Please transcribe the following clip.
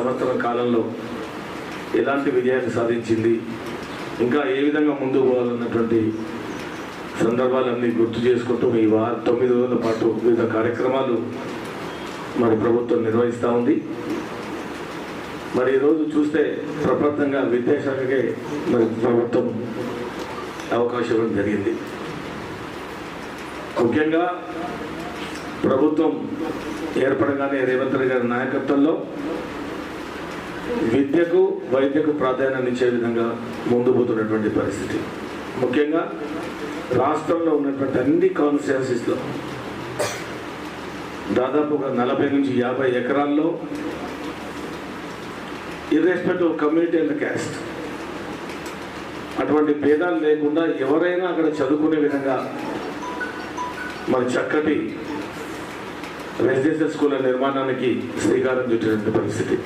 సంవత్సరం కాలంలో ఎలాంటి విజయాన్ని సాధించింది, ఇంకా ఏ విధంగా ముందుకు పోవాలన్నటువంటి సందర్భాలన్నీ గుర్తు చేసుకుంటూ ఈ 9 రోజుల పాటు వివిధ కార్యక్రమాలు మరి ప్రభుత్వం నిర్వహిస్తూ ఉంది. మరి ఈరోజు చూస్తే ప్రపంచంగా విద్యాశాఖకే మరి ప్రభుత్వం అవకాశం ఇవ్వడం జరిగింది. ముఖ్యంగా ప్రభుత్వం ఏర్పడగానే రేవంత్ రెడ్డి గారి నాయకత్వంలో విద్యకు వైద్యకు ప్రాధాన్యత ఇచ్చే విధంగా ముందు పోతున్నటువంటి పరిస్థితి. ముఖ్యంగా రాష్ట్రంలో ఉన్నటువంటి అన్ని కాన్స్టిట్యున్సీస్లో దాదాపుగా 40 నుంచి 50 ఎకరాల్లో irrespective of community and caste అటువంటి భేదాలు లేకుండా ఎవరైనా అక్కడ చదువుకునే విధంగా మరి చక్కటి రెసిడెన్షియల్ స్కూళ్ళ నిర్మాణానికి శ్రీకారం చుట్టినటువంటి పరిస్థితి.